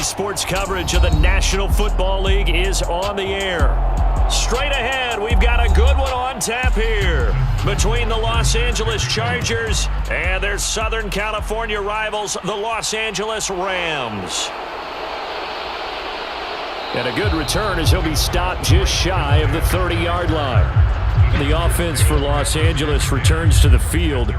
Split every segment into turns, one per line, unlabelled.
sports coverage of the National Football League is on the air. Straight ahead, we've got a good one on tap here between the Los Angeles Chargers and their Southern California rivals, the Los Angeles Rams. And a good return as he'll be stopped just shy of the 30-yard line. The offense for Los Angeles returns to the field.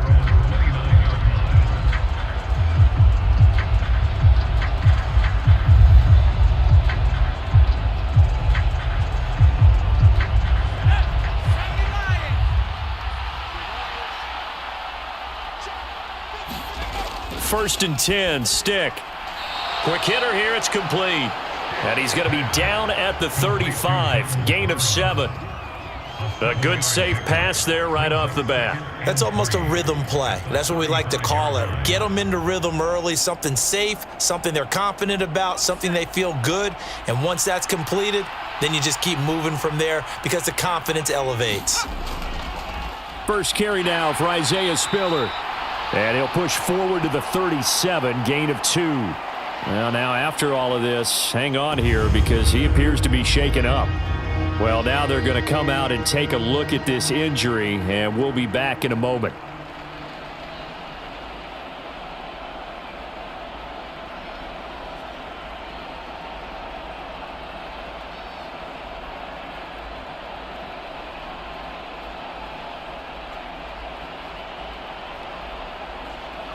First and 10, stick. Quick hitter here, it's complete. And he's going to be down at the 35, gain of 7. A good safe pass there right off the bat.
That's almost a rhythm play. That's what we like to call it. Get them into rhythm early, something safe, something they're confident about, something they feel good. And once that's completed, then you just keep moving from there because the confidence elevates.
First carry now for Isaiah Spiller. And he'll push forward to the 37, gain of 2. Well, now after all of this, hang on here because he appears to be shaken up. Well, now they're going to come out and take a look at this injury, and we'll be back in a moment.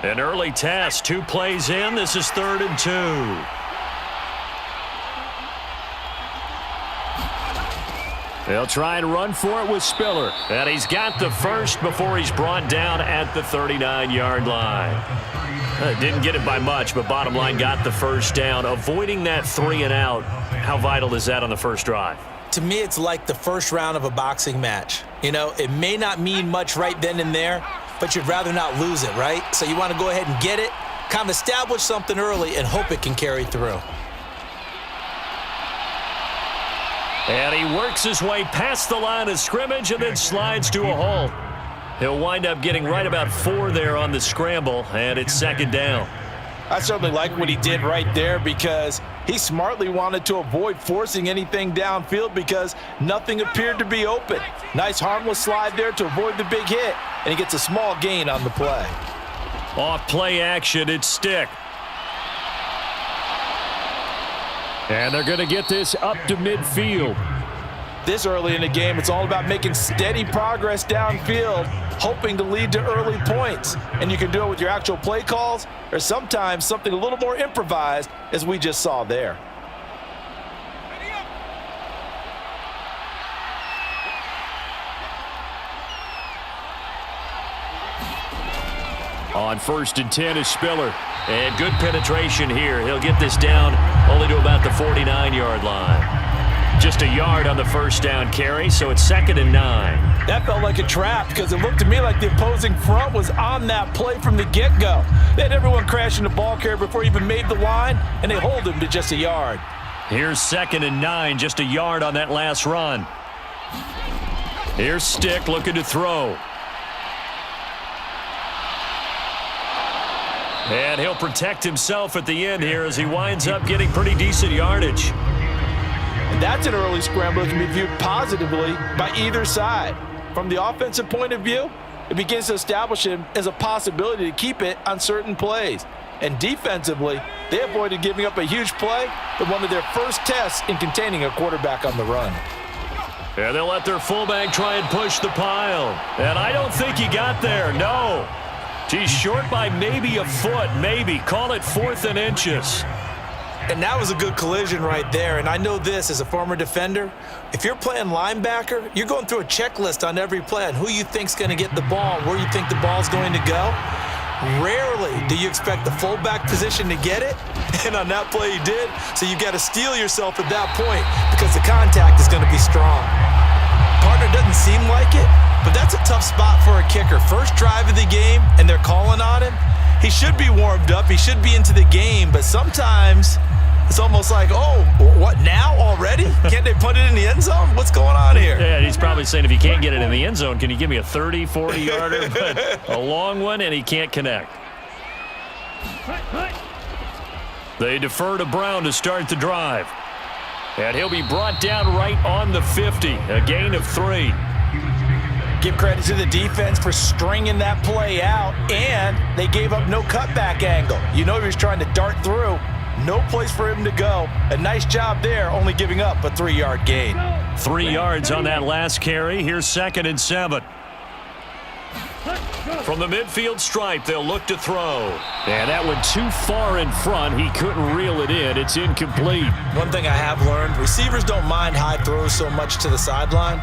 An early test, 2 plays in. This is 3rd and 2. They'll try and run for it with Spiller. And he's got the first before he's brought down at the 39-yard line. Didn't get it by much, but bottom line got the first down. Avoiding that 3 and out, how vital is that on the first drive?
To me, it's like the first round of a boxing match. You know, it may not mean much right then and there, but you'd rather not lose it, right? So you want to go ahead and get it, kind of establish something early, and hope it can carry through.
And he works his way past the line of scrimmage and then slides to a halt. He'll wind up getting right about 4 there on the scramble, and it's 2nd down.
I certainly like what he did right there because he smartly wanted to avoid forcing anything downfield because nothing appeared to be open. Nice harmless slide there to avoid the big hit, and he gets a small gain on the play.
Off play action, it's stick. And they're going to get this up to midfield.
This early in the game, it's all about making steady progress downfield, hoping to lead to early points. And you can do it with your actual play calls or sometimes something a little more improvised, as we just saw there.
On 1st and 10 is Spiller. And good penetration here. He'll get this down only to about the 49-yard line. Just a yard on the first down carry, so it's 2nd and 9.
That felt like a trap because it looked to me like the opposing front was on that play from the get-go. They had everyone crashing the ball carrier before he even made the line, and they hold him to just a yard.
Here's 2nd and 9, just a yard on that last run. Here's Stick looking to throw. And he'll protect himself at the end here as he winds up getting pretty decent yardage.
And that's an early scramble that can be viewed positively by either side. From the offensive point of view, it begins to establish him as a possibility to keep it on certain plays. And defensively, they avoided giving up a huge play in one of their first tests in containing a quarterback on the run.
And they'll let their fullback try and push the pile. And I don't think he got there, no. He's short by maybe a foot, maybe. Call it 4th and inches.
And that was a good collision right there. And I know this as a former defender. If you're playing linebacker, you're going through a checklist on every play on who you think's going to get the ball, where you think the ball's going to go. Rarely do you expect the fullback position to get it. And on that play he did. So you got to steel yourself at that point because the contact is going to be strong. Partner doesn't seem like it, but that's a tough spot for a kicker. First drive of the game, and they're calling on him. He should be warmed up. He should be into the game, but sometimes it's almost like, oh, what, now already? Can't they put it in the end zone? What's going on here?
Yeah, he's probably saying if you can't get it in the end zone, can you give me a 30, 40-yarder? But a long one, and he can't connect. They defer to Brown to start the drive. And he'll be brought down right on the 50, a gain of 3.
Give credit to the defense for stringing that play out, and they gave up no cutback angle. You know he was trying to dart through. No place for him to go. A nice job there, only giving up a 3-yard gain.
3 yards on that last carry. Here's 2nd and 7. From the midfield stripe, they'll look to throw. And that went too far in front. He couldn't reel it in. It's incomplete.
One thing I have learned, receivers don't mind high throws so much to the sideline,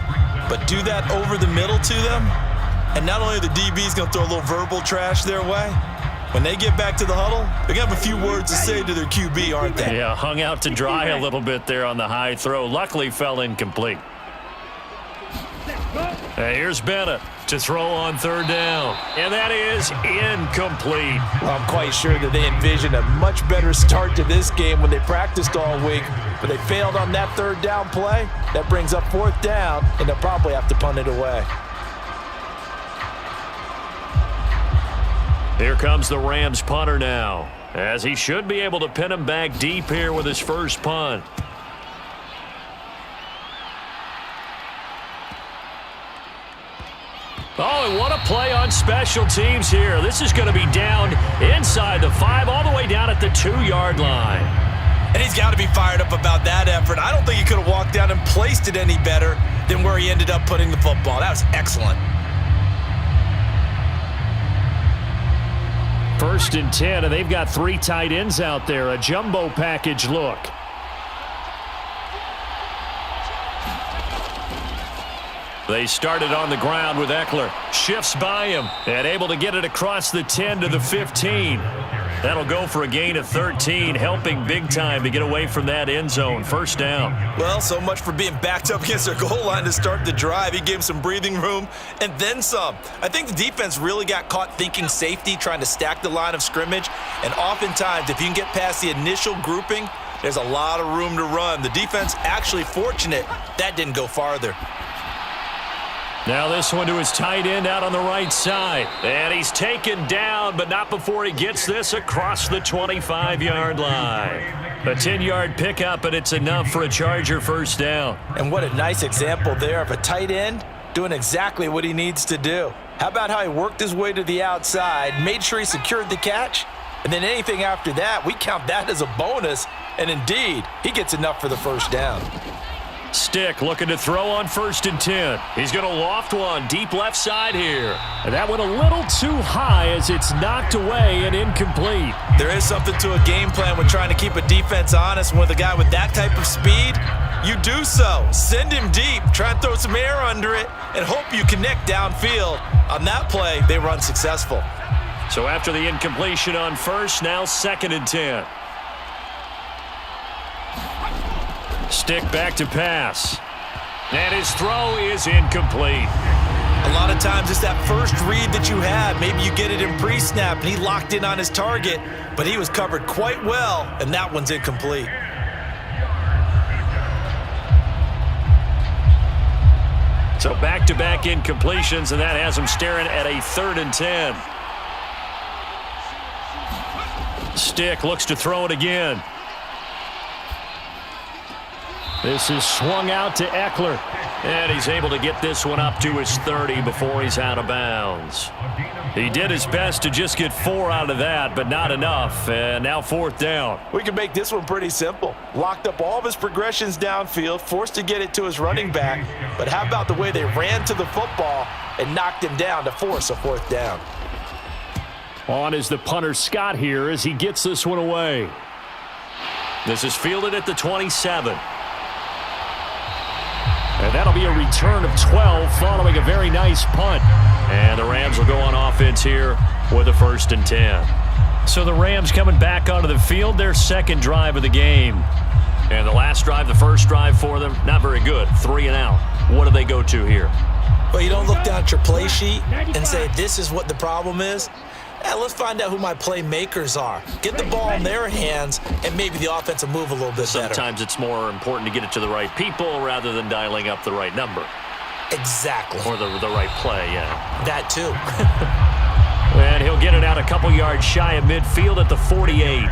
but do that over the middle to them, and not only are the DBs going to throw a little verbal trash their way, when they get back to the huddle, they're going to have a few words to say to their QB, aren't they?
Yeah, hung out to dry a little bit there on the high throw. Luckily fell incomplete. And here's Bennett to throw on 3rd down. And that is incomplete.
Well, I'm quite sure that they envisioned a much better start to this game when they practiced all week, but they failed on that 3rd down play. That brings up 4th down, and they'll probably have to punt it away.
Here comes the Rams punter now, as he should be able to pin him back deep here with his first punt. Oh, and what a play on special teams here. This is going to be down inside the 5, all the way down at the 2-yard line.
And he's got to be fired up about that effort. I don't think he could have walked down and placed it any better than where he ended up putting the football. That was excellent.
1st and 10, and they've got 3 tight ends out there. A jumbo package look. They started on the ground with Eckler. Shifts by him and able to get it across the 10 to the 15. That'll go for a gain of 13, helping big time to get away from that end zone. 1st down.
Well, so much for being backed up against their goal line to start the drive. He gave him some breathing room and then some. I think the defense really got caught thinking safety, trying to stack the line of scrimmage. And oftentimes, if you can get past the initial grouping, there's a lot of room to run. The defense actually fortunate that didn't go farther.
Now this one to his tight end out on the right side. And he's taken down, but not before he gets this across the 25-yard line. A 10-yard pickup, and it's enough for a Charger 1st down.
And what a nice example there of a tight end doing exactly what he needs to do. How about how he worked his way to the outside, made sure he secured the catch, and then anything after that, we count that as a bonus. And indeed, he gets enough for the 1st down.
Stick looking to throw on 1st and 10. He's going to loft one deep left side here. And that went a little too high as it's knocked away and incomplete.
There is something to a game plan with trying to keep a defense honest. With a guy with that type of speed, you do so. Send him deep, try and throw some air under it, and hope you connect downfield. On that play, they were unsuccessful.
So after the incompletion on 1st, now 2nd and 10. Stick back to pass. And his throw is incomplete.
A lot of times it's that first read that you have. Maybe you get it in pre-snap and he locked in on his target, but he was covered quite well, and that one's incomplete.
So back-to-back incompletions, and that has him staring at a 3rd and 10. Stick looks to throw it again. This is swung out to Eckler. And he's able to get this one up to his 30 before he's out of bounds. He did his best to just get 4 out of that, but not enough. And now 4th down.
We can make this one pretty simple. Locked up all of his progressions downfield, forced to get it to his running back. But how about the way they ran to the football and knocked him down to force a 4th down?
On is the punter Scott here as he gets this one away. This is fielded at the 27. And that'll be a return of 12 following a very nice punt. And the Rams will go on offense here with a 1st and 10. So the Rams coming back onto the field, their 2nd drive of the game. And the last drive, the first drive for them, not very good. 3 and out. What do they go to here?
Well, you don't look down at your play sheet and say, this is what the problem is. Let's find out who my playmakers are. Get the ball in their hands, and maybe the offense will move a little bit better.
Sometimes it's more important to get it to the right people rather than dialing up the right number.
Exactly.
Or the right play, yeah.
That too.
And he'll get it out a couple yards shy of midfield at the 48.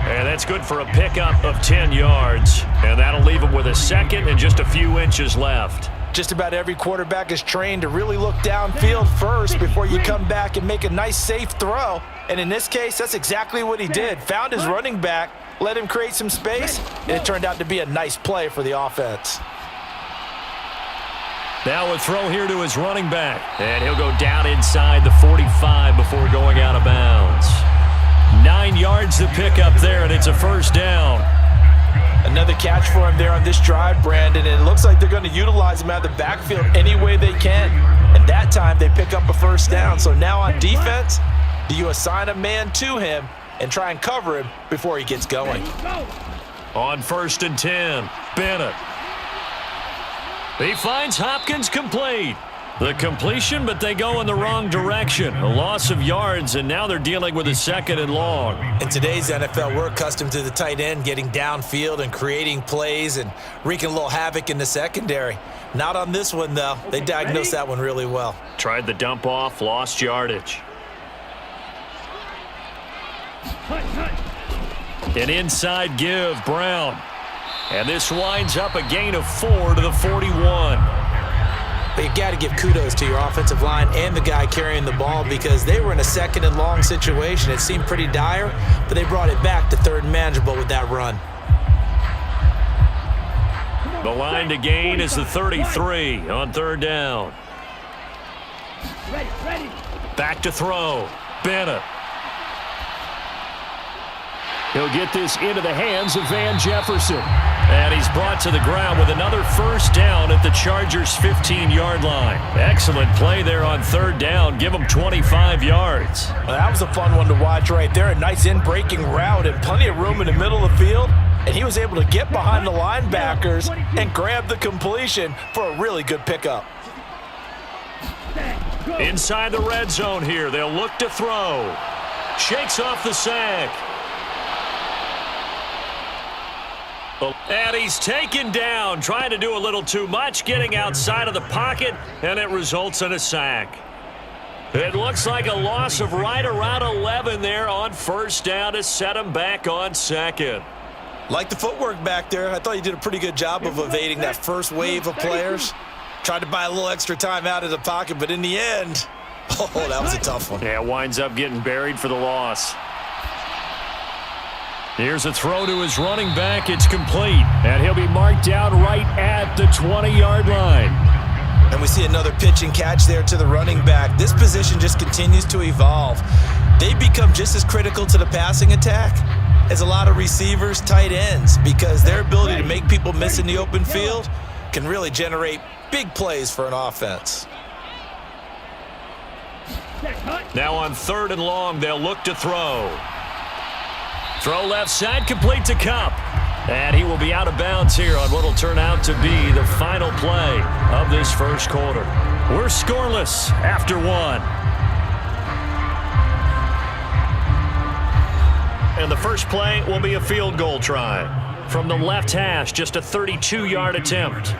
And that's good for a pickup of 10 yards. And that'll leave him with a second and just a few inches left.
Just about every quarterback is trained to really look downfield first before you come back and make a nice, safe throw. And in this case, that's exactly what he did. Found his running back, let him create some space, and it turned out to be a nice play for the offense.
Now a throw here to his running back. And he'll go down inside the 45 before going out of bounds. 9 yards to pick up there, and it's a first down.
Another catch for him there on this drive, Brandon, and it looks like they're going to utilize him out of the backfield any way they can. And that time they pick up a first down. So now on defense, do you assign a man to him and try and cover him before he gets going?
On 1st and 10, Bennett. He finds Hopkins complete. The completion, but they go in the wrong direction. A loss of yards, and now they're dealing with a 2nd and long.
In today's NFL, we're accustomed to the tight end getting downfield and creating plays and wreaking a little havoc in the secondary. Not on this one, though. They diagnosed that one really well.
Tried the dump off, lost yardage. An inside give, Brown. And this winds up a gain of 4 to the 41.
But you've got to give kudos to your offensive line and the guy carrying the ball because they were in a 2nd and long situation. It seemed pretty dire, but they brought it back to 3rd and manageable with that run.
The line to gain is the 33 on 3rd down. Back to throw. Bennett. He'll get this into the hands of Van Jefferson. And he's brought to the ground with another first down at the Chargers' 15-yard line. Excellent play there on 3rd down. Give him 25 yards.
Well, that was a fun one to watch right there. A nice in-breaking route and plenty of room in the middle of the field. And he was able to get behind the linebackers and grab the completion for a really good pickup.
Inside the red zone here. They'll look to throw. Shakes off the sack. And he's taken down, trying to do a little too much, getting outside of the pocket, and it results in a sack. It looks like a loss of right around 11 there on 1st down to set him back on 2nd.
Like the footwork back there, I thought you did a pretty good job of evading that first wave of players. Tried to buy a little extra time out of the pocket, but in the end, oh, that was a tough one.
Yeah, winds up getting buried for the loss. Here's a throw to his running back. It's complete. And he'll be marked down right at the 20-yard line.
And we see another pitch and catch there to the running back. This position just continues to evolve. They become just as critical to the passing attack as a lot of receivers, tight ends, because their ability to make people miss in the open field can really generate big plays for an offense.
Now on 3rd and long, they'll look to throw. Throw left side, complete to Kupp. And he will be out of bounds here on what will turn out to be the final play of this first quarter. We're scoreless after 1. And the first play will be a field goal try. From the left hash, just a 32-yard attempt.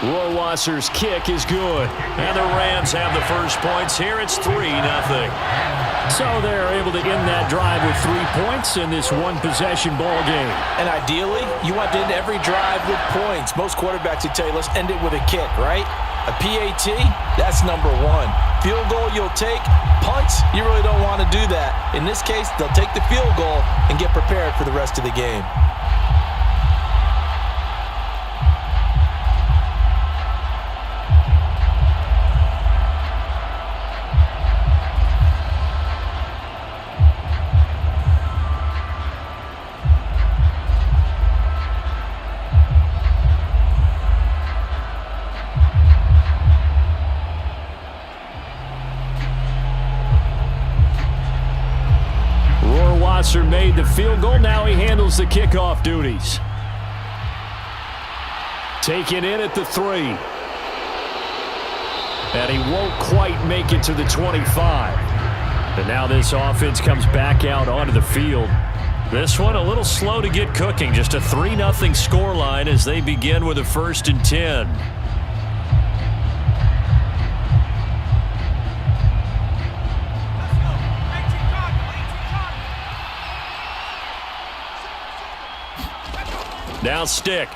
Rohrwasser's kick is good. And the Rams have the first points here. It's 3-0. So they're able to end that drive with 3 points in this one-possession ball game.
And ideally, you want to end every drive with points. Most quarterbacks would tell you, let's end it with a kick, right? A PAT, that's number 1. Field goal you'll take. Punts, you really don't want to do that. In this case, they'll take the field goal and get prepared for the rest of the game.
Made the field goal. Now he handles the kickoff duties. Taken in at the 3. And he won't quite make it to the 25. And now this offense comes back out onto the field. This one a little slow to get cooking. Just a 3-0 scoreline as they begin with a 1st and 10. Now Stick.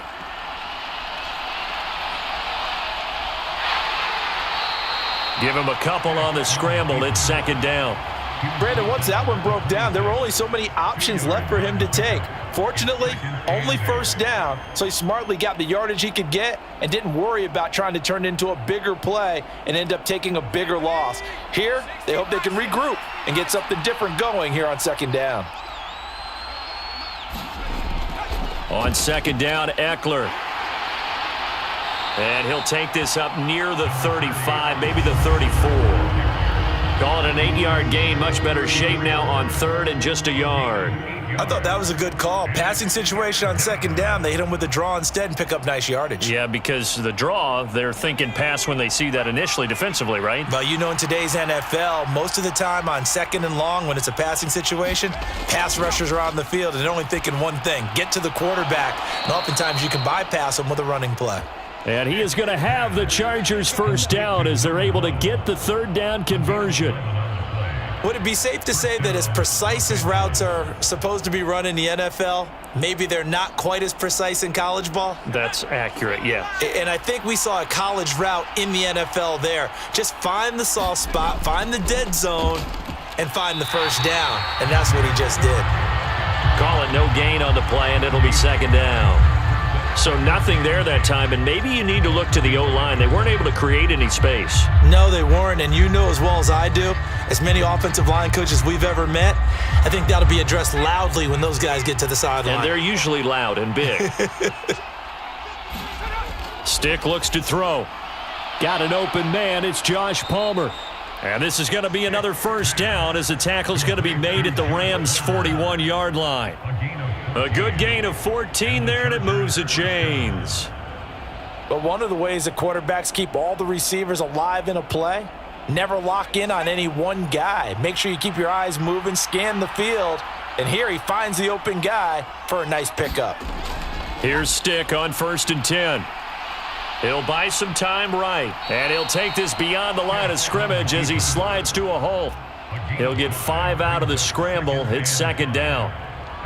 Give him a couple on the scramble. It's second down.
Brandon, once that one broke down, there were only so many options left for him to take. Fortunately, only first down, so he smartly got the yardage he could get and didn't worry about trying to turn it into a bigger play and end up taking a bigger loss. Here, they hope they can regroup and get something different going here on second down.
On second down, Eckler. And he'll take this up near the 35, maybe the 34. Call it an 8-yard gain. Much better shape now on third and just a yard.
I thought that was a good call. Passing situation on second down. They hit him with a draw instead and pick up nice yardage.
Yeah, because the draw, they're thinking pass when they see that initially defensively, right?
Well, you know, in today's NFL, most of the time on second and long when it's a passing situation, pass rushers are on the field and they're only thinking one thing, get to the quarterback. And oftentimes you can bypass them with a running play.
And he is going to have the Chargers first down as they're able to get the third down conversion.
Would it be safe to say that as precise as routes are supposed to be run in the NFL, maybe they're not quite as precise in college ball?
That's accurate, yeah.
And I think we saw a college route in the NFL there. Just find the soft spot, find the dead zone, and find the first down. And that's what he just did.
Call it no gain on the play, and it'll be second down. So nothing there that time, and maybe you need to look to the O-line. They weren't able to create any space.
No, they weren't, and you know as well as I do, as many offensive line coaches we've ever met, I think that'll be addressed loudly when those guys get to the sideline.
And they're usually loud and big. Stick looks to throw. Got an open man. It's Josh Palmer. And this is going to be another first down as the tackle's going to be made at the Rams' 41-yard line. A good gain of 14 there, and it moves the chains.
But one of the ways that quarterbacks keep all the receivers alive in a play, never lock in on any one guy. Make sure you keep your eyes moving, scan the field, and here he finds the open guy for a nice pickup.
Here's Stick on 1st and 10. He'll buy some time right, and he'll take this beyond the line of scrimmage as he slides to a hole. He'll get 5 out of the scramble. It's second down.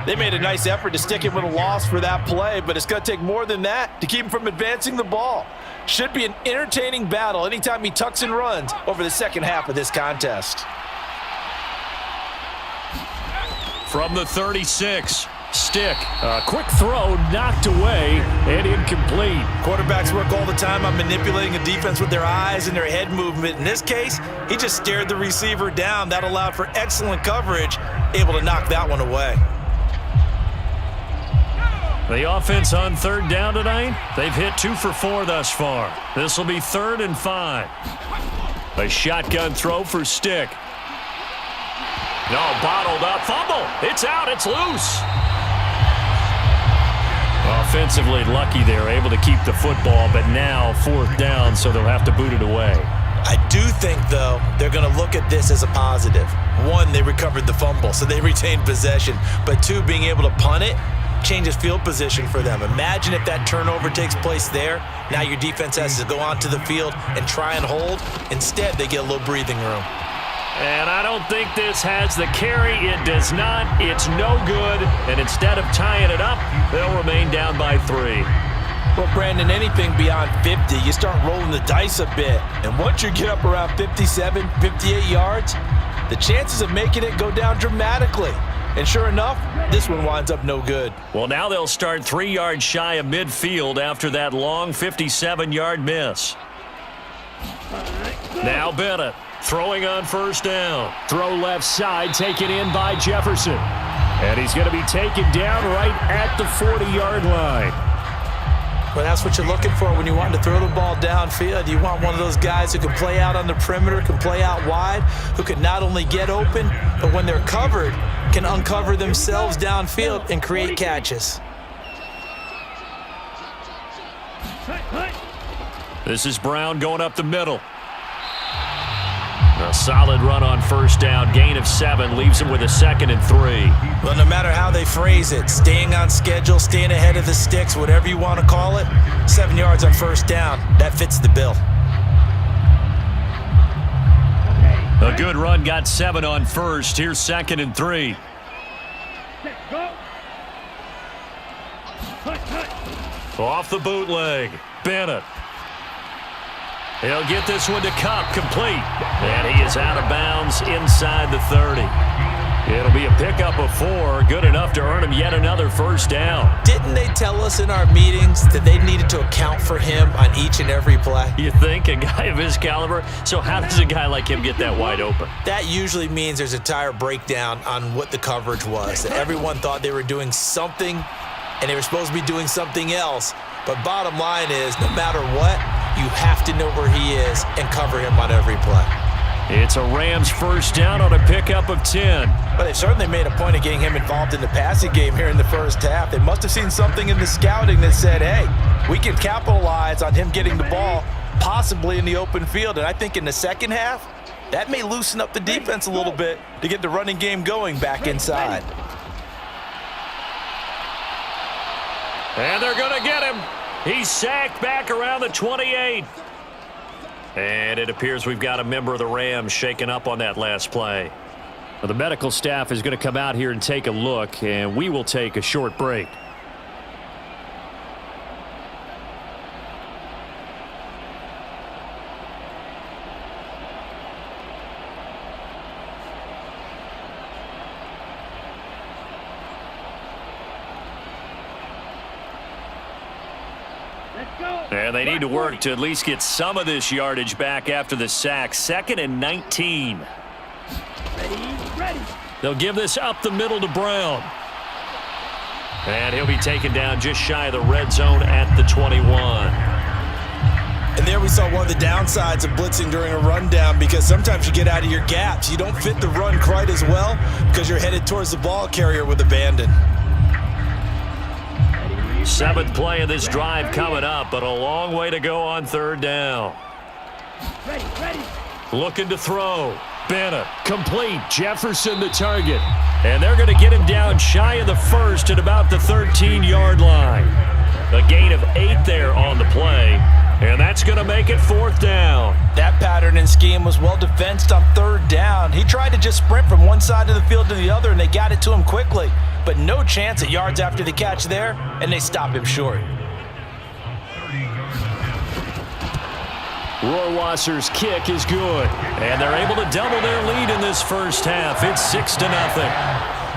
They made a nice effort to stick him with a loss for that play, but it's going to take more than that to keep him from advancing the ball. Should be an entertaining battle anytime he tucks and runs over the second half of this contest.
From the 36, Stick. A quick throw knocked away and incomplete.
Quarterbacks work all the time on manipulating a defense with their eyes and their head movement. In this case, he just stared the receiver down. That allowed for excellent coverage, able to knock that one away.
The offense on third down tonight, they've hit 2 for 4 thus far. This will be 3rd and 5. A shotgun throw for Stick. No, bottled up. Fumble. It's out. It's loose. Offensively lucky they're able to keep the football, but now 4th down, so they'll have to boot it away.
I do think, though, they're going to look at this as a positive. 1, they recovered the fumble, so they retained possession. But 2, being able to punt it changes field position for them. Imagine if that turnover takes place there. Now your defense has to go onto the field and try and hold. Instead, they get a little breathing room.
And I don't think this has the carry. It does not. It's no good. And instead of tying it up, they'll remain down by 3.
Well, Brandon, anything beyond 50, you start rolling the dice a bit. And once you get up around 57, 58 yards, the chances of making it go down dramatically. And sure enough, this one winds up no good.
Well, now they'll start 3 yards shy of midfield after that long 57-yard miss. Now Bennett throwing on first down. Throw left side, taken in by Jefferson. And he's going to be taken down right at the 40-yard line.
Well, that's what you're looking for when you want to throw the ball downfield. You want one of those guys who can play out on the perimeter, can play out wide, who can not only get open, but when they're covered, can uncover themselves downfield and create catches.
This is Brown going up the middle. A solid run on first down. Gain of 7 leaves him with a 2nd and 3.
Well, no matter how they phrase it, staying on schedule, staying ahead of the sticks, whatever you want to call it, 7 yards on first down, that fits the bill.
A good run got 7 on first. Here's 2nd and 3. Off the bootleg, Bennett. He'll get this one to Cup, complete. And he is out of bounds inside the 30. It'll be a pickup of 4, good enough to earn him yet another first down.
Didn't they tell us in our meetings that they needed to account for him on each and every play?
You think, a guy of his caliber? So how does a guy like him get that wide open?
That usually means there's a tire breakdown on what the coverage was. That everyone thought they were doing something, and they were supposed to be doing something else. But bottom line is, no matter what, you have to know where he is and cover him on every play.
It's a Rams first down on a pickup of 10.
But they've certainly made a point of getting him involved in the passing game here in the first half. They must have seen something in the scouting that said, hey, we can capitalize on him getting the ball possibly in the open field. And I think in the second half, that may loosen up the defense a little bit to get the running game going back inside.
And they're going to get him. He's sacked back around the 28. And it appears we've got a member of the Rams shaken up on that last play. Well, the medical staff is going to come out here and take a look, and we will take a short break. And they need to work to at least get some of this yardage back after the sack. 2nd and 19.
Ready.
They'll give this up the middle to Brown. And he'll be taken down just shy of the red zone at the 21.
And there we saw one of the downsides of blitzing during a rundown, because sometimes you get out of your gaps. You don't fit the run quite as well because you're headed towards the ball carrier with abandon.
7th play of this drive coming up, but a long way to go on 3rd down.
Ready.
Looking to throw. Bennett, complete. Jefferson the target. And they're going to get him down shy of the 1st at about the 13-yard line. A gain of 8 there on the play, and that's going to make it 4th down.
That pattern and scheme was well defensed on 3rd down. He tried to just sprint from one side of the field to the other, and they got it to him quickly. But no chance at yards after the catch there, and they stop him short.
Rohrwasser's kick is good, and they're able to double their lead in this first half. It's 6-0.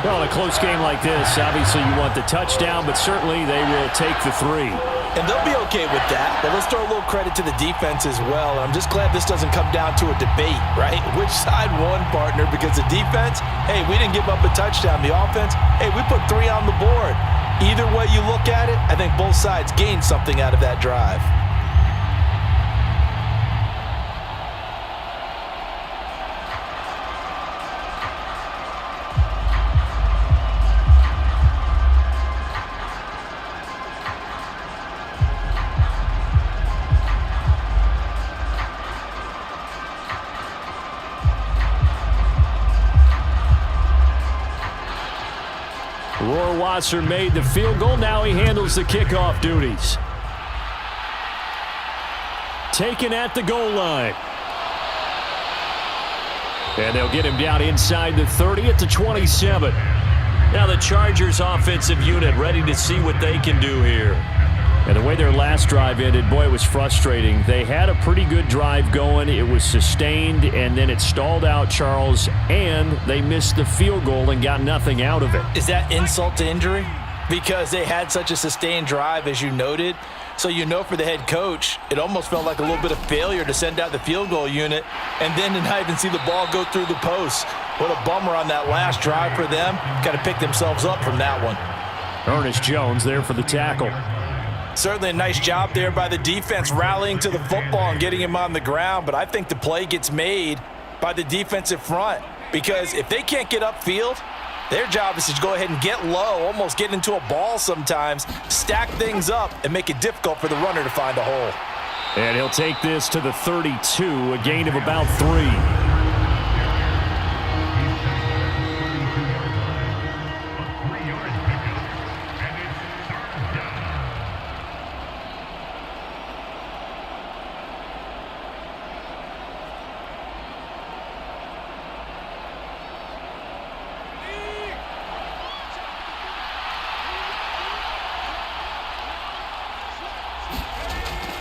Well, in a close game like this, obviously you want the touchdown, but certainly they will take the 3.
And they'll be okay with that, but let's throw a little credit to the defense as well. And I'm just glad this doesn't come down to a debate, right? Which side won, partner? Because the defense, hey, we didn't give up a touchdown. The offense, hey, we put 3 on the board. Either way you look at it, I think both sides gained something out of that drive.
Rohrwasser made the field goal. Now he handles the kickoff duties. Taken at the goal line. And they'll get him down inside the 30 at the 27. Now the Chargers offensive unit ready to see what they can do here. And the way their last drive ended, boy, it was frustrating. They had a pretty good drive going. It was sustained, and then it stalled out, Charles, and they missed the field goal and got nothing out of it.
Is that insult to injury? Because they had such a sustained drive, as you noted. So you know for the head coach, it almost felt like a little bit of failure to send out the field goal unit and then to not even see the ball go through the post. What a bummer on that last drive for them. Got to pick themselves up from that one.
Ernest Jones there for the tackle.
Certainly a nice job there by the defense rallying to the football and getting him on the ground, but I think the play gets made by the defensive front, because if they can't get upfield, their job is to go ahead and get low, almost get into a ball sometimes, stack things up, and make it difficult for the runner to find a hole.
And he'll take this to the 32, a gain of about 3.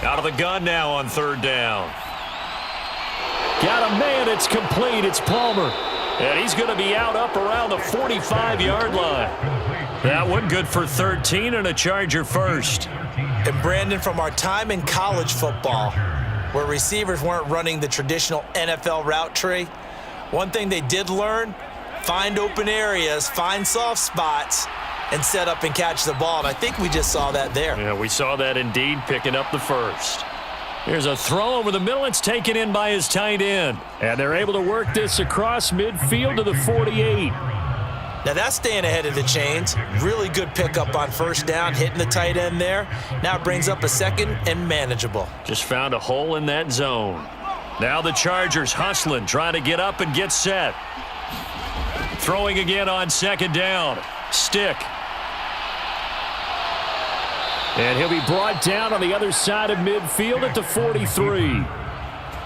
Out of the gun now on third down. Got a man. It's complete. It's Palmer. And he's going to be out up around the 45-yard line. That one good for 13 and a Charger first.
And Brandon, from our time in college football, where receivers weren't running the traditional NFL route tree, one thing they did learn, find open areas, find soft spots, and set up and catch the ball. And I think we just saw that there.
Yeah, we saw that indeed, picking up the first. Here's a throw over the middle. It's taken in by his tight end. And they're able to work this across midfield to the 48.
Now that's staying ahead of the chains. Really good pickup on first down, hitting the tight end there. Now it brings up a second and manageable.
Just found a hole in that zone. Now the Chargers hustling, trying to get up and get set. Throwing again on second down. Stick. And he'll be brought down on the other side of midfield at the 43.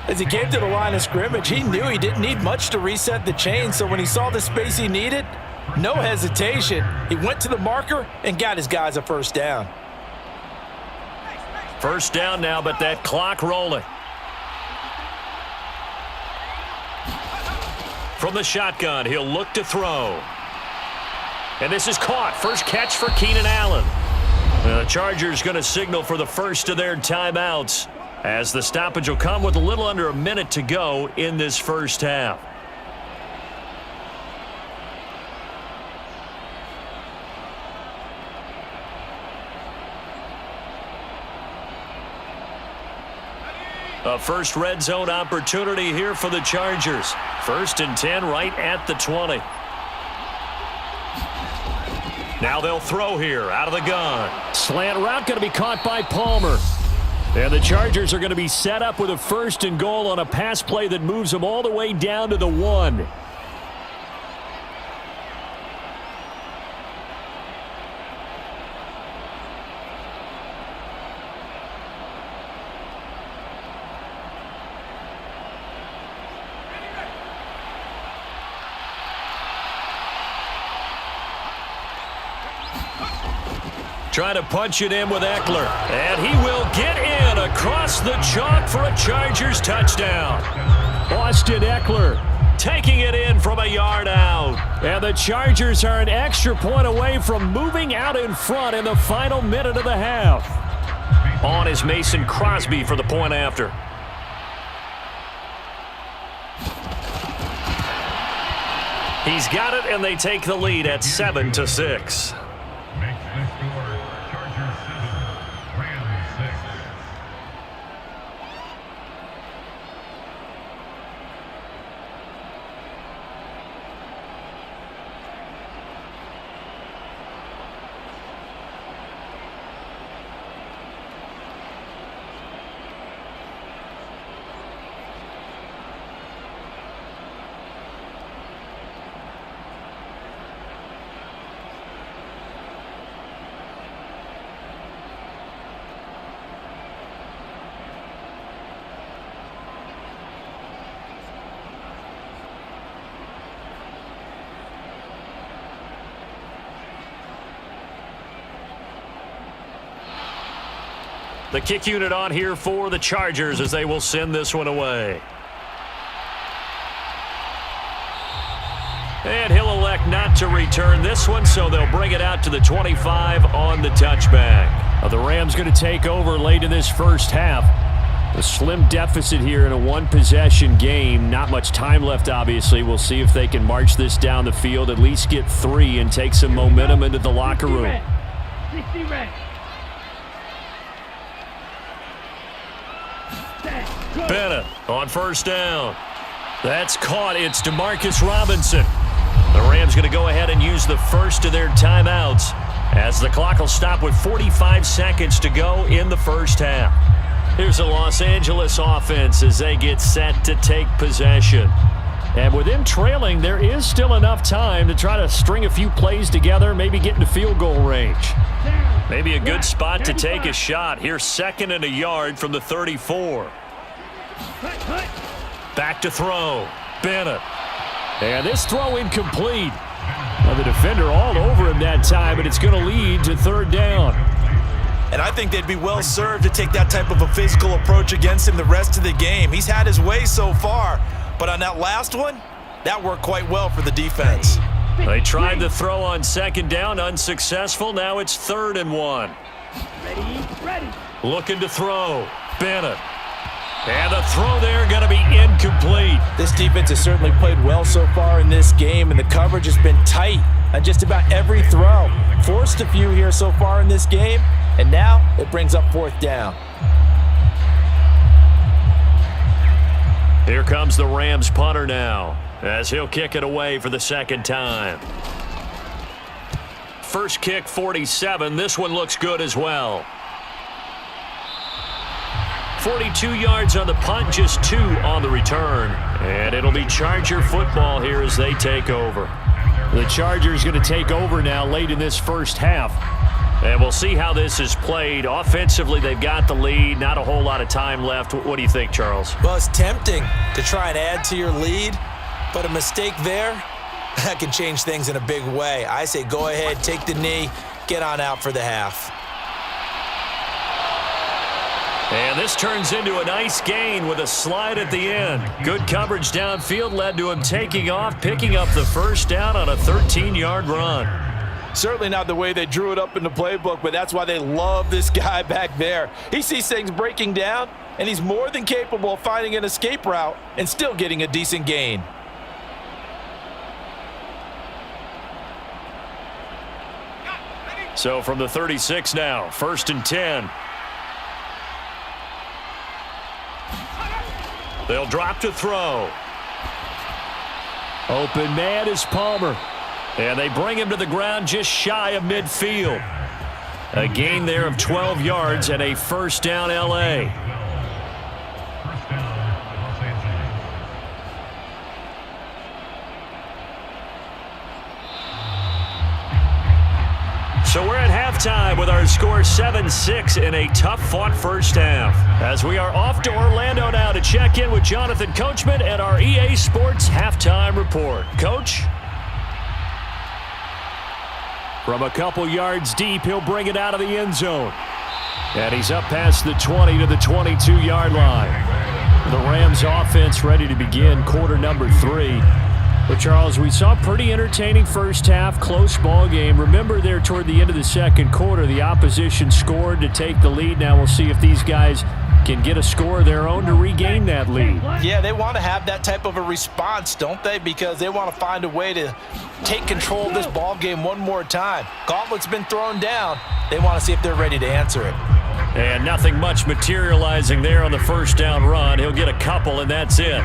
As he came to the line of scrimmage, he knew he didn't need much to reset the chain, so when he saw the space he needed, no hesitation. He went to the marker and got his guys a first down.
First down now, but that clock rolling. From the shotgun, he'll look to throw. And this is caught. First catch for Keenan Allen. The Chargers going to signal for the first of their timeouts, as the stoppage will come with a little under a minute to go in this first half. A first red zone opportunity here for the Chargers. 1st and 10 right at the 20. Now they'll throw here out of the gun. Slant route going to be caught by Palmer. And the Chargers are going to be set up with a 1st and goal on a pass play that moves them all the way down to the 1. Trying to punch it in with Eckler. And he will get in across the chalk for a Chargers touchdown. Austin Eckler taking it in from a yard out. And the Chargers are an extra point away from moving out in front in the final minute of the half. On is Mason Crosby for the point after. He's got it, and they take the lead at 7-6. The kick unit on here for the Chargers as they will send this one away. And he'll elect not to return this one, so they'll bring it out to the 25 on the touchback. The Rams going to take over late in this first half. A slim deficit here in a one-possession game. Not much time left, obviously. We'll see if they can march this down the field, at least get 3, and take some momentum into the locker room.
60 red.
Bennett on first down. That's caught. It's DeMarcus Robinson. The Rams going to go ahead and use the first of their timeouts as the clock will stop with 45 seconds to go in the first half. Here's the Los Angeles offense as they get set to take possession. And with them trailing, there is still enough time to try to string a few plays together, maybe get into field goal range. Maybe a good spot to take a shot. Here's 2nd and a yard from the 34. Back to throw. Bennett. And this throw incomplete. Well, the defender all over him that time, and it's going to lead to 3rd down.
And I think they'd be well served to take that type of a physical approach against him the rest of the game. He's had his way so far, but on that last one, that worked quite well for the defense.
They tried to throw on second down, unsuccessful. Now it's 3rd and 1.
Ready.
Looking to throw. Bennett. And the throw there going to be incomplete.
This defense has certainly played well so far in this game, and the coverage has been tight on just about every throw. Forced a few here so far in this game, and now it brings up 4th down.
Here comes the Rams punter now, as he'll kick it away for the 2nd time. First kick, 47. This one looks good as well. 42 yards on the punt, just 2 on the return. And it'll be Charger football here as they take over. The Chargers going to take over now late in this first half. And we'll see how this is played. Offensively, they've got the lead. Not a whole lot of time left. What do you think, Charles?
Well, it's tempting to try and add to your lead, but a mistake there, that can change things in a big way. I say go ahead, take the knee, get on out for the half.
And this turns into a nice gain with a slide at the end. Good coverage downfield led to him taking off, picking up the first down on a 13-yard run.
Certainly not the way they drew it up in the playbook, but that's why they love this guy back there. He sees things breaking down, and he's more than capable of finding an escape route and still getting a decent gain.
So from the 36 now, 1st and 10. They'll drop to throw. Open man is Palmer. And they bring him to the ground just shy of midfield. A gain there of 12 yards and a 1st down L.A. So we're at halftime with our score 7-6 in a tough-fought first half. As we are off to Orlando now to check in with Jonathan Coachman and our EA Sports Halftime Report. Coach? From a couple yards deep, he'll bring it out of the end zone. And he's up past the 20 to the 22-yard line. The Rams offense ready to begin quarter number 3. But, Charles, we saw a pretty entertaining first half, close ball game. Remember there toward the end of the second quarter, the opposition scored to take the lead. Now we'll see if these guys can get a score of their own to regain that lead.
Yeah, they want to have that type of a response, don't they? Because they want to find a way to take control of this ball game one more time. Gauntlet's been thrown down. They want to see if they're ready to answer it.
And nothing much materializing there on the first down run. He'll get a couple, and that's it.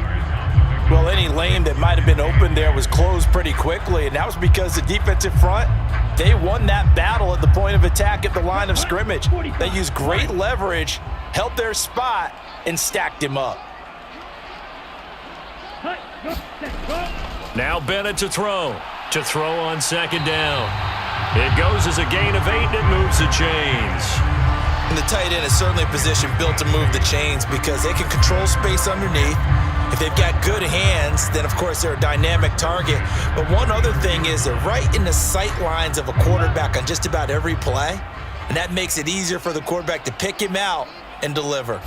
Well, any lane that might have been open there was closed pretty quickly, and that was because the defensive front, they won that battle at the point of attack at the line of scrimmage. They used great leverage, held their spot, and stacked him up.
Now Bennett to throw. To throw on second down. It goes as a gain of 8, and it moves the chains.
And the tight end is certainly a position built to move the chains because they can control space underneath. If they've got good hands, then, of course, they're a dynamic target. But one other thing is they're right in the sight lines of a quarterback on just about every play, and that makes it easier for the quarterback to pick him out and deliver.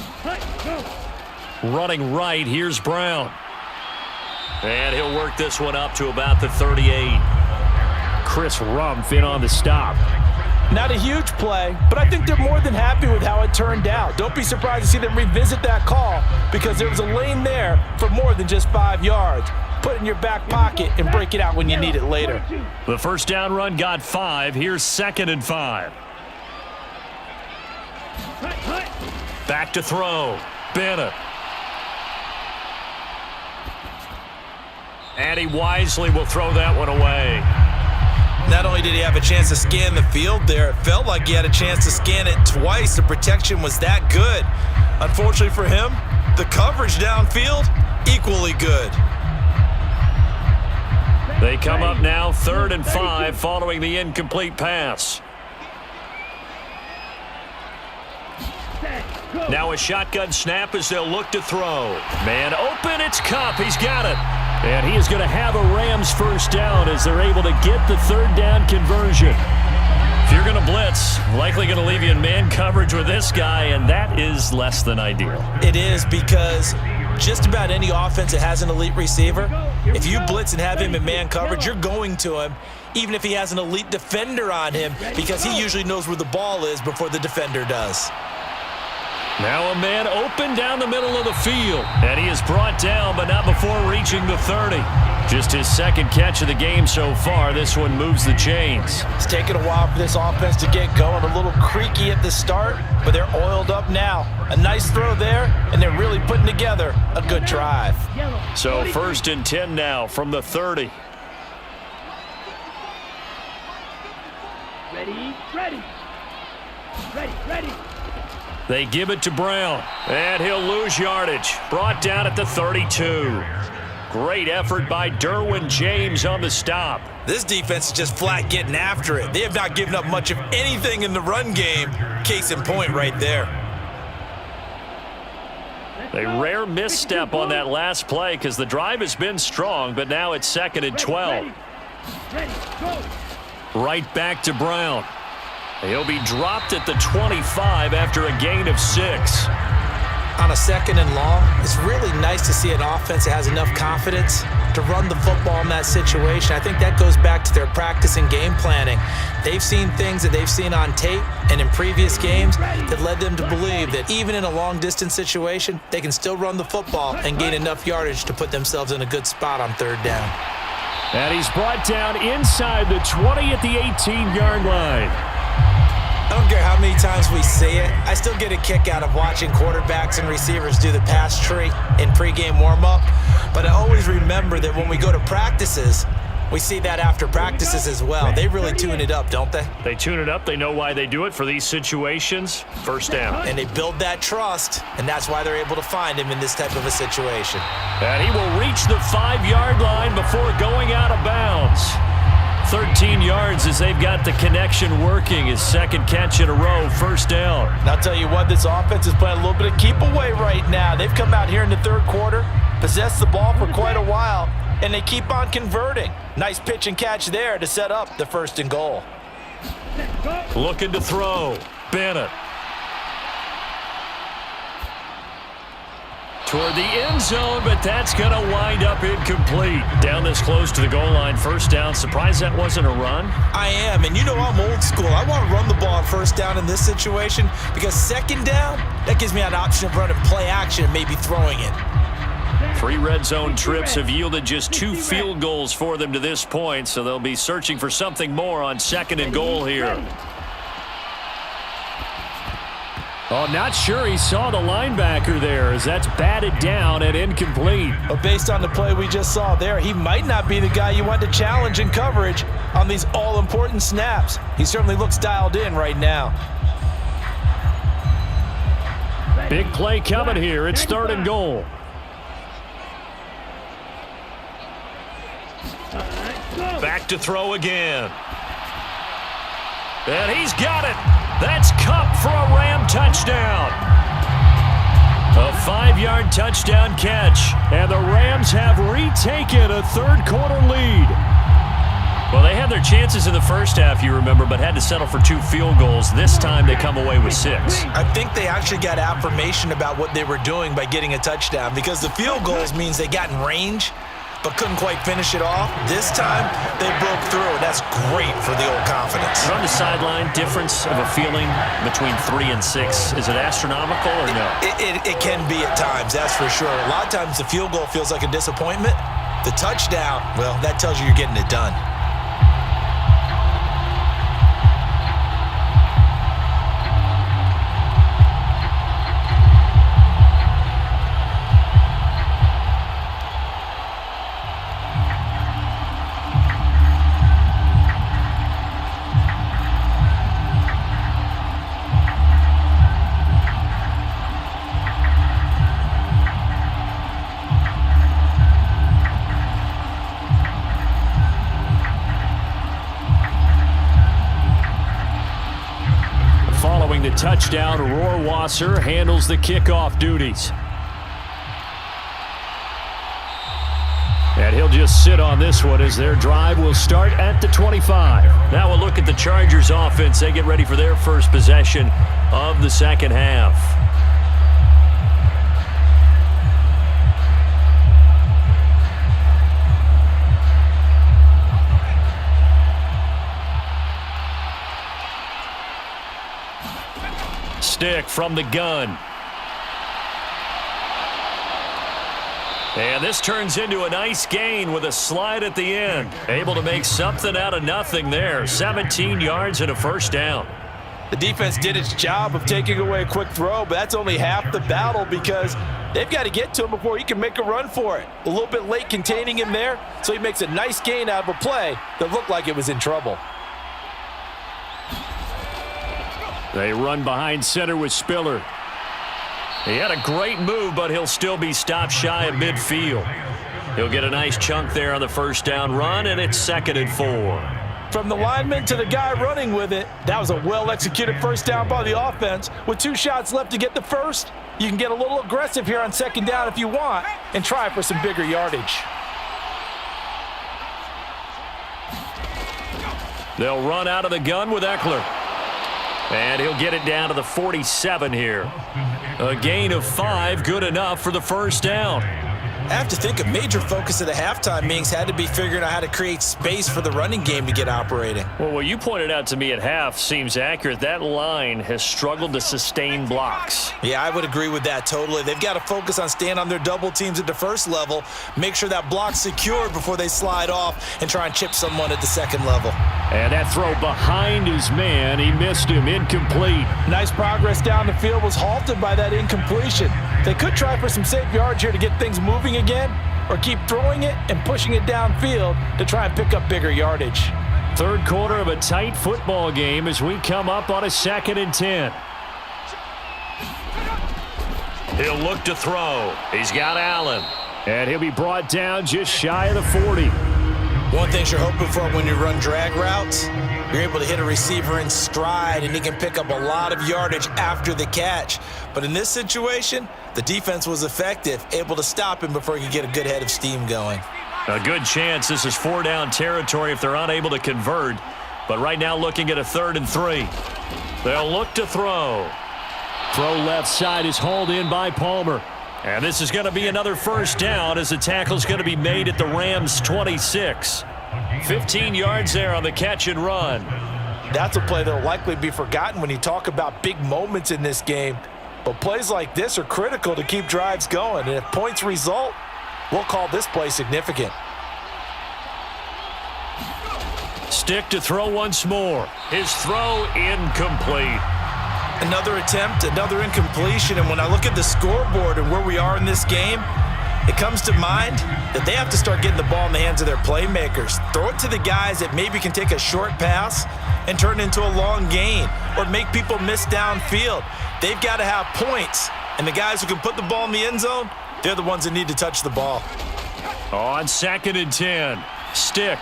Running right, here's Brown. And he'll work this one up to about the 38. Chris Rumpf in on the stop.
Not a huge play, but I think they're more than happy with how it turned out. Don't be surprised to see them revisit that call because there was a lane there for more than just 5 yards. Put it in your back pocket and break it out when you need it later.
The first down run got 5. Here's 2nd and 5. Back to throw. Bennett. And he wisely will throw that one away.
Not only did he have a chance to scan the field there, it felt like he had a chance to scan it twice. The protection was that good. Unfortunately for him, the coverage downfield, equally good.
They come up now 3rd and 5 following the incomplete pass. Now a shotgun snap as they'll look to throw. Man open, it's Kupp. He's got it. And he is going to have a Rams first down as they're able to get the 3rd down conversion. If you're going to blitz, likely going to leave you in man coverage with this guy, and that is less than ideal.
It is, because just about any offense that has an elite receiver, if you blitz and have him in man coverage, you're going to him, even if he has an elite defender on him, because he usually knows where the ball is before the defender does.
Now a man open down the middle of the field, and he is brought down, but not before reaching the 30. Just his second catch of the game so far. This one moves the chains.
It's taken a while for this offense to get going. A little creaky at the start, but they're oiled up now. A nice throw there, and they're really putting together a good drive.
So 1st and 10 now from the 30.
Ready, ready. Ready, ready.
They give it to Brown, and he'll lose yardage. Brought down at the 32. Great effort by Derwin James on the stop.
This defense is just flat getting after it. They have not given up much of anything in the run game. Case in point right there.
A rare misstep on that last play because the drive has been strong, but now it's 2nd and 12.
Ready, go.
Right back to Brown. He'll be dropped at the 25 after a gain of 6.
On a 2nd and long, it's really nice to see an offense that has enough confidence to run the football in that situation. I think that goes back to their practice and game planning. They've seen things that they've seen on tape and in previous games that led them to believe that even in a long-distance situation, they can still run the football and gain enough yardage to put themselves in a good spot on 3rd down.
And he's brought down inside the 20 at the 18-yard line.
I don't care how many times we see it. I still get a kick out of watching quarterbacks and receivers do the pass tree in pregame warm-up. But I always remember that when we go to practices, we see that after practices as well. They really tune it up, don't they?
They tune it up. They know why they do it for these situations. 1st down.
And they build that trust, and that's why they're able to find him in this type of a situation.
And he will reach the 5-yard line before going out of bounds. 13 yards as they've got the connection working. His 2nd catch in a row, 1st down.
And I'll tell you what, this offense is playing a little bit of keep away right now. They've come out here in the 3rd quarter, possessed the ball for quite a while, and they keep on converting. Nice pitch and catch there to set up the 1st and goal.
Looking to throw. Bennett. Toward the end zone, but that's going to wind up incomplete. Down this close to the goal line, 1st down. Surprised that wasn't a run?
I am, and you know I'm old school. I want to run the ball on 1st down in this situation because 2nd down, that gives me an option of running play action and maybe throwing it.
3 red zone trips have yielded just 2 field goals for them to this point, so they'll be searching for something more on 2nd and goal here. Oh, not sure he saw the linebacker there as that's batted down and incomplete.
But based on the play we just saw there, he might not be the guy you want to challenge in coverage on these all-important snaps. He certainly looks dialed in right now.
Big play coming here. It's 3rd and goal. Back to throw again. And he's got it. That's Cup for a Ram touchdown. A 5-yard touchdown catch. And the Rams have retaken a 3rd quarter lead. Well, they had their chances in the 1st half, you remember, but had to settle for 2 field goals. This time they come away with 6.
I think they actually got affirmation about what they were doing by getting a touchdown because the field goals means they got in range but couldn't quite finish it off. This time, they broke through, and that's great for the old confidence.
On the sideline, difference of a feeling between 3 and 6, is it astronomical or no?
It can be at times, that's for sure. A lot of times the field goal feels like a disappointment. The touchdown, well, that tells you you're getting it done.
The touchdown, Rohrwasser handles the kickoff duties. And he'll They'll just sit on this one as their drive will start at the 25. Now we'll look at the Chargers offense. They get ready for their first possession of the second half. Stick from the gun. And this turns into a nice gain with a slide at the end. Able to make something out of nothing there. 17 yards and a first down.
The defense did its job of taking away a quick throw, but that's only half the battle because they've got to get to him before he can make a run for it. A little bit late containing him there, so he makes a nice gain out of a play that looked like it was in trouble.
They run behind center with Spiller. He had a great move, but he'll still be stopped shy of midfield. He'll get a nice chunk there on the first down run, and it's 2nd and 4.
From the lineman to the guy running with it, that was a well-executed first down by the offense. With 2 shots left to get the first, you can get a little aggressive here on 2nd down if you want and try for some bigger yardage.
They'll run out of the gun with Eckler. And he'll get it down to the 47 here. A gain of 5, good enough for the first down.
I have to think a major focus of the halftime meetings had to be figuring out how to create space for the running game to get operating.
Well, what you pointed out to me at half seems accurate. That line has struggled to sustain blocks.
Yeah, I would agree with that totally. They've got to focus on staying on their double teams at the first level, make sure that block's secured before they slide off and try and chip someone at the second level.
And that throw behind his man, he missed him, incomplete.
Nice progress down the field was halted by that incompletion. They could try for some safe yards here to get things moving again, or keep throwing it and pushing it downfield to try and pick up bigger yardage.
Third quarter of a tight football game as we come up on a 2nd and 10. He'll look to throw. He's got Allen. And he'll be brought down just shy of the 40.
One thing you're hoping for when you run drag routes, you're able to hit a receiver in stride and he can pick up a lot of yardage after the catch. But in this situation, the defense was effective, able to stop him before he could get a good head of steam going.
A good chance this is 4-down territory if they're unable to convert. But right now looking at a 3rd and 3. They'll look to throw. Throw left side is hauled in by Palmer. And this is going to be another first down as the tackle's going to be made at the Rams' 26. 15 yards there on the catch and run.
That's a play that will likely be forgotten when you talk about big moments in this game. But plays like this are critical to keep drives going. And if points result, we'll call this play significant.
Stick to throw once more. His throw incomplete.
Another attempt, another incompletion, and when I look at the scoreboard and where we are in this game, it comes to mind that they have to start getting the ball in the hands of their playmakers. Throw it to the guys that maybe can take a short pass and turn it into a long gain or make people miss downfield. They've got to have points, and the guys who can put the ball in the end zone, they're the ones that need to touch the ball.
On 2nd and 10, Stick.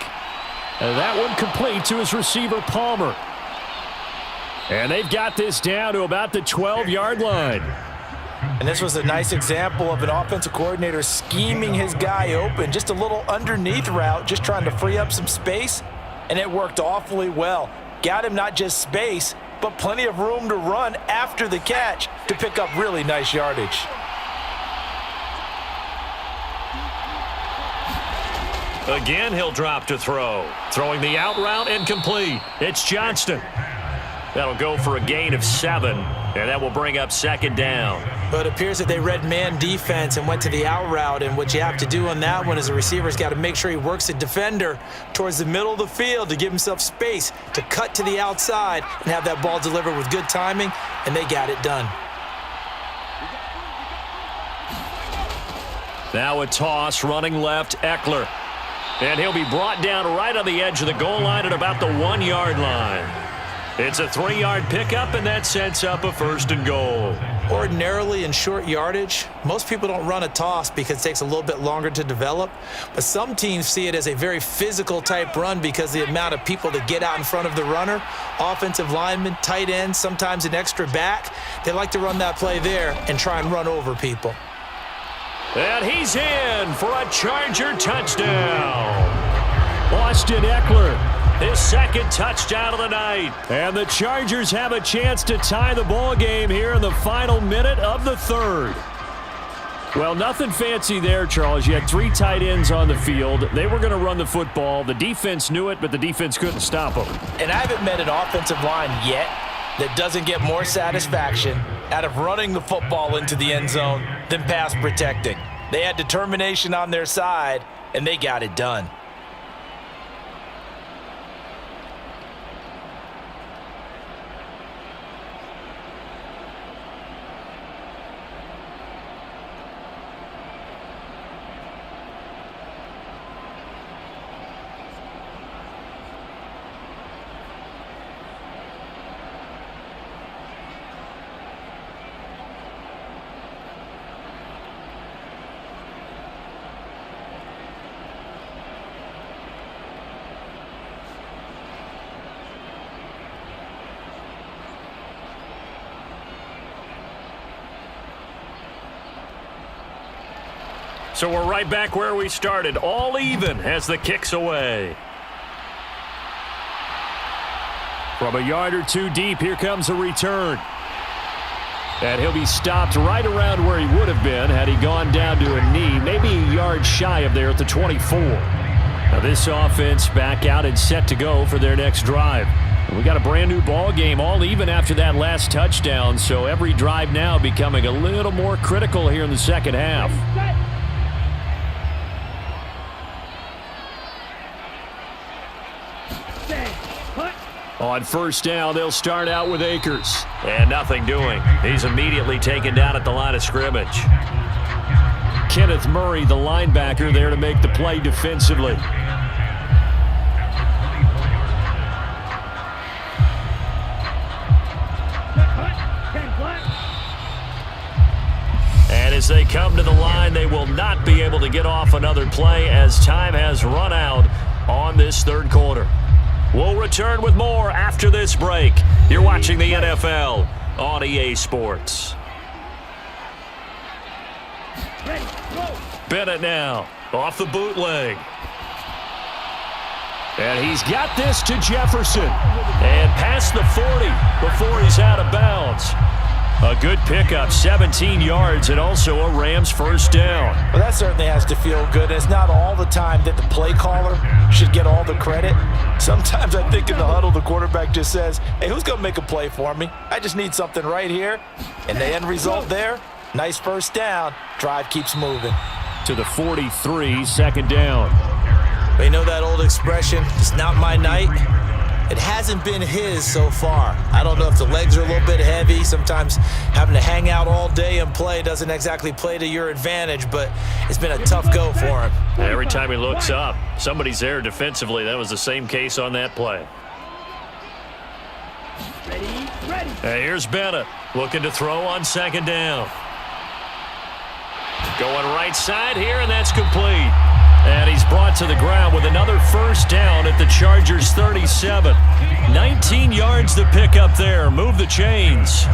And that one complete to his receiver, Palmer. And they've got this down to about the 12-yard line.
And this was a nice example of an offensive coordinator scheming his guy open. Just a little underneath route, just trying to free up some space. And it worked awfully well. Got him not just space, but plenty of room to run after the catch to pick up really nice yardage.
Again, he'll drop to throw. Throwing the out route incomplete. It's Johnston. That'll go for a gain of 7, and that will bring up 2nd down.
But it appears that they read man defense and went to the out route, and what you have to do on that one is the receiver's got to make sure he works the defender towards the middle of the field to give himself space to cut to the outside and have that ball delivered with good timing, and they got it done.
Now a toss running left, Eckler. And he'll be brought down right on the edge of the goal line at about the 1-yard line. It's a 3-yard pickup, and that sets up a 1st and goal.
Ordinarily in short yardage, most people don't run a toss because it takes a little bit longer to develop. But some teams see it as a very physical type run because the amount of people that get out in front of the runner, offensive linemen, tight ends, sometimes an extra back, they like to run that play there and try and run over people.
And he's in for a Charger touchdown. Austin Eckler, his second touchdown of the night. And the Chargers have a chance to tie the ball game here in the final minute of the third. Well, nothing fancy there, Charles. You had 3 tight ends on the field. They were going to run the football. The defense knew it, but the defense couldn't stop them.
And I haven't met an offensive line yet that doesn't get more satisfaction out of running the football into the end zone than pass protecting. They had determination on their side, and they got it done.
So we're right back where we started, all even as the kick's away. From a yard or 2 deep, here comes a return. And he'll be stopped right around where he would have been had he gone down to a knee, maybe a yard shy of there at the 24. Now this offense back out and set to go for their next drive. We got a brand new ball game, all even after that last touchdown, so every drive now becoming a little more critical here in the second half. On first down, they'll start out with Akers. And nothing doing. He's immediately taken down at the line of scrimmage. Kenneth Murray, the linebacker, there to make the play defensively. And as they come to the line, they will not be able to get off another play as time has run out on this third quarter. We'll return with more after this break. You're watching the NFL on EA Sports. Bennett now off the bootleg. And he's got this to Jefferson. And past the 40 before he's out of bounds. A good pickup, 17 yards, and also a Rams first down.
Well, that certainly has to feel good. It's not all the time that the play caller should get all the credit. Sometimes I think in the huddle, the quarterback just says, hey, who's going to make a play for me? I just need something right here. And the end result there, nice first down. Drive keeps moving.
To the 43, second down.
But you know that old expression, it's not my night? It hasn't been his so far. I don't know if the legs are a little bit heavy. Sometimes having to hang out all day and play doesn't exactly play to your advantage, but it's been a tough go for him.
Every time he looks up, somebody's there defensively. That was the same case on that play.
Ready.
And here's Bennett looking to throw on second down. Going right side here, and that's complete. And he's brought to the ground with another first down at the Chargers 37. 19 yards to pick up there. Move the chains.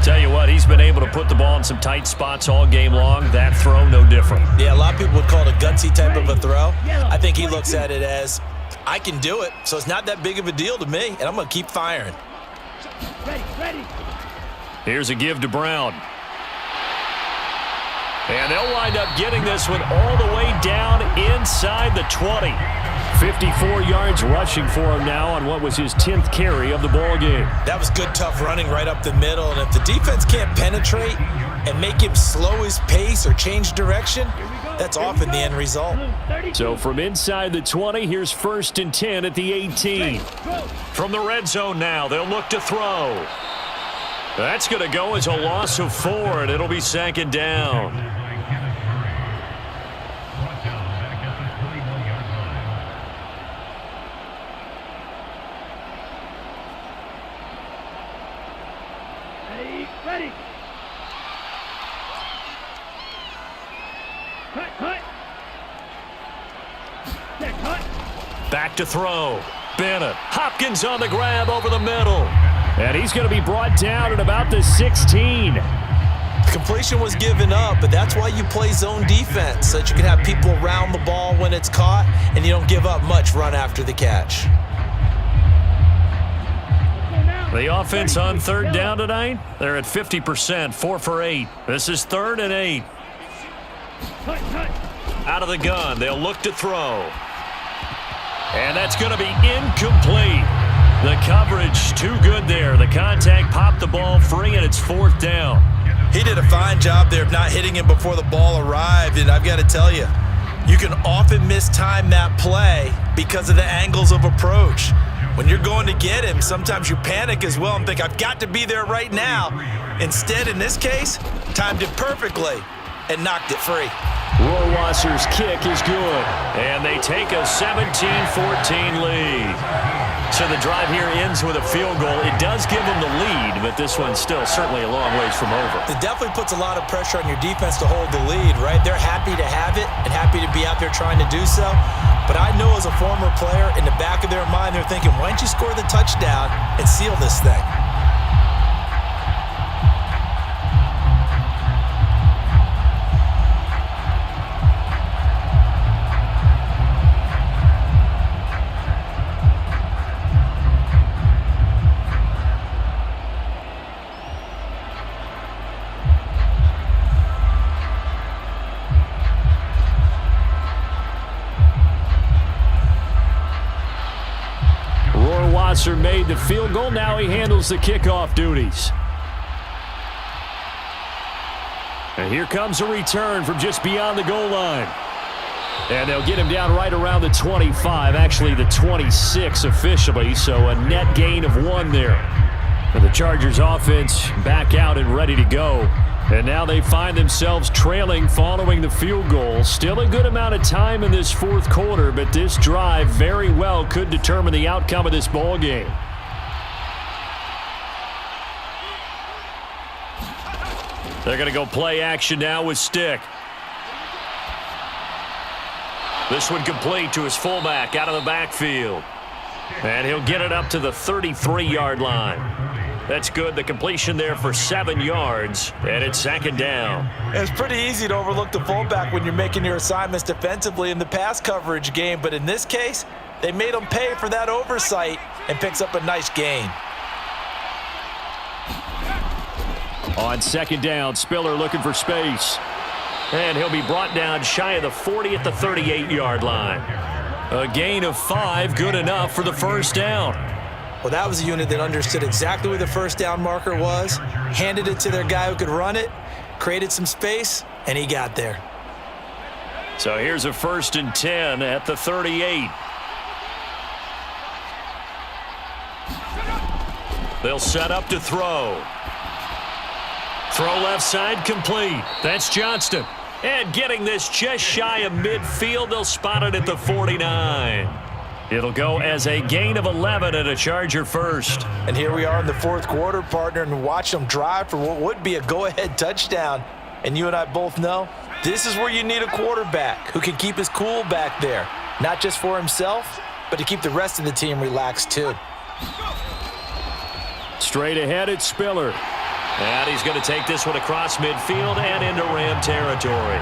Tell you what, he's been able to put the ball in some tight spots all game long. That throw, no different.
Yeah, a lot of people would call it a gutsy type of a throw. I think he looks at it as, I can do it, so it's not that big of a deal to me, and I'm going to keep firing.
Ready.
Here's a give to Brown. And they'll wind up getting this one all the way down inside the 20. 54 yards rushing for him now on what was his 10th carry of the ball game. That was good, tough running right up the middle. And if the defense can't penetrate and make him slow his pace or change direction, that's often the end result. So from inside the 20, here's 1st and 10 at the 18. From the red zone now, they'll look to throw. That's going to go as a loss of 4, and it'll be second down.
Ready. Cut.
Back to throw. Bennett. Hopkins on the grab over the middle. And he's going to be brought down at about the 16.
Completion was given up, but that's why you play zone defense, so that you can have people around the ball when it's caught, and you don't give up much run after the catch.
The offense on third down tonight, they're at 50%, 4 for 8. This is 3rd and 8. Out of the gun, they'll look to throw. And that's going to be incomplete. The coverage too good there. The contact popped the ball free, and it's 4th down.
He did a fine job there of not hitting him before the ball arrived, and I've got to tell you, you can often mistime that play because of the angles of approach. When you're going to get him, sometimes you panic as well and think, I've got to be there right now. Instead, in this case, timed it perfectly and knocked it free.
Rohrwasser's kick is good, and they take a 17-14 lead. So the drive here ends with a field goal. It does give them the lead, but this one's still certainly a long ways from over.
It definitely puts a lot of pressure on your defense to hold the lead, right? They're happy to have it and happy to be out there trying to do so. But I know as a former player, in the back of their mind, they're thinking, why don't you score the touchdown and seal this thing?
Rohrwasser made the field goal. Now he handles the kickoff duties. And here comes a return from just beyond the goal line. And they'll get him down right around the 25, actually the 26 officially, so a net gain of 1 there. And the Chargers offense back out and ready to go. And now they find themselves trailing following the field goal. Still a good amount of time in this 4th quarter, but this drive very well could determine the outcome of this ball game. They're going to go play action now with Stick. This one complete to his fullback out of the backfield. And he'll get it up to the 33-yard line. That's good. The completion there for 7 yards, and it's 2nd down.
It's pretty easy to overlook the fullback when you're making your assignments defensively in the pass coverage game, but in this case, they made him pay for that oversight and picks up a nice gain.
On 2nd down, Spiller looking for space. And he'll be brought down shy of the 40 at the 38-yard line. A gain of 5, good enough for the 1st down.
Well, that was a unit that understood exactly where the 1st down marker was, handed it to their guy who could run it, created some space, and he got there.
So here's a 1st and 10 at the 38. They'll set up to throw. Throw left side complete. That's Johnston. And getting this just shy of midfield, they'll spot it at the 49. It'll go as a gain of 11 and a Charger first.
And here we are in the 4th quarter, partner, and watch them drive for what would be a go-ahead touchdown. And you and I both know this is where you need a quarterback who can keep his cool back there, not just for himself, but to keep the rest of the team relaxed too.
Straight ahead, it's Spiller. And he's going to take this one across midfield and into Ram territory.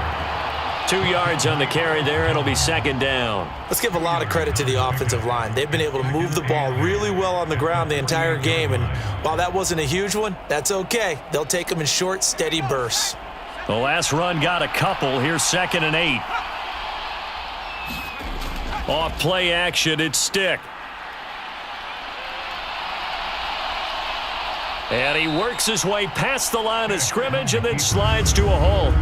2 yards on the carry there, and it'll be 2nd down.
Let's give a lot of credit to the offensive line. They've been able to move the ball really well on the ground the entire game, and while that wasn't a huge one, that's okay. They'll take them in short, steady bursts.
The last run got a couple. Here's 2nd and 8. Off play action, it's Stick. And he works his way past the line of scrimmage and then slides to a halt.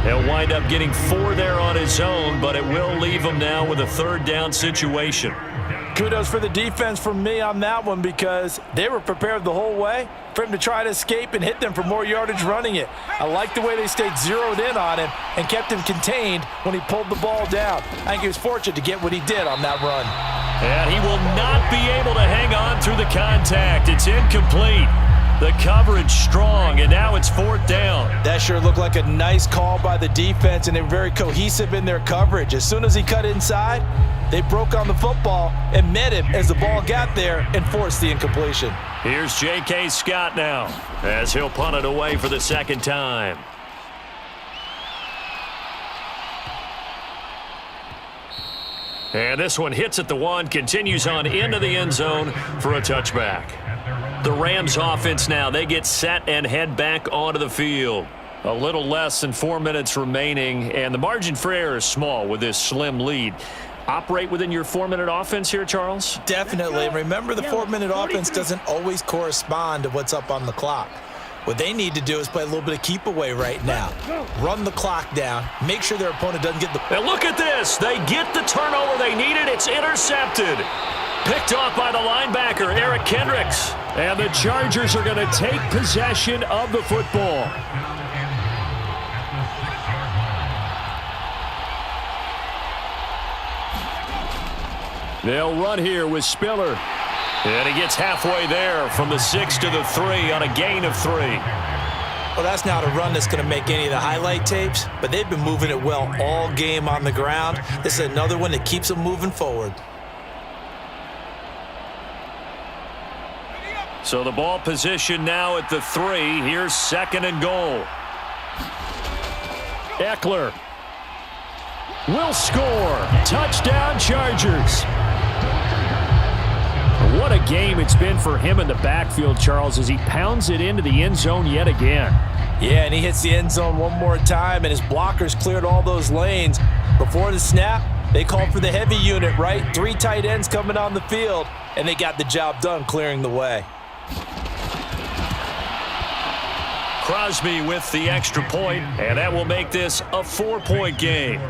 He'll wind up getting 4 there on his own, but it will leave him now with a 3rd down situation.
Kudos for the defense from me on that one because they were prepared the whole way for him to try to escape and hit them for more yardage running it. I like the way they stayed zeroed in on him and kept him contained when he pulled the ball down. I think he was fortunate to get what he did on that run.
And he will not be able to hang on through the contact. It's incomplete. The coverage strong, and now it's 4th down.
That sure looked like a nice call by the defense, and they're very cohesive in their coverage. As soon as he cut inside, they broke on the football and met him as the ball got there and forced the incompletion.
Here's J.K. Scott now as he'll punt it away for the 2nd time. And this one hits at the 1, continues on into the end zone for a touchback. The Rams offense now, they get set and head back onto the field. A little less than 4 minutes remaining, and the margin for error is small with this slim lead. Operate within your 4-minute offense here, Charles?
Definitely. Remember, the 4-minute offense doesn't always correspond to what's up on the clock. What they need to do is play a little bit of keep away right now. Run the clock down. Make sure their opponent doesn't get the...
And look at this. They get the turnover they needed. It's intercepted. Picked off by the linebacker, Eric Kendricks. And the Chargers are going to take possession of the football. They'll run here with Spiller. And he gets halfway there from the 6 to the 3 on a gain of 3.
Well, that's not a run that's going to make any of the highlight tapes, but they've been moving it well all game on the ground. This is another one that keeps them moving forward.
So the ball position now at the 3. Here's 2nd and goal. Eckler will score. Touchdown, Chargers. What a game it's been for him in the backfield, Charles, as he pounds it into the end zone yet again.
Yeah, and he hits the end zone one more time, and his blockers cleared all those lanes. Before the snap, they called for the heavy unit, right? 3 tight ends coming on the field, and they got the job done clearing the way.
Crosby with the extra point, and that will make this a 4-point game.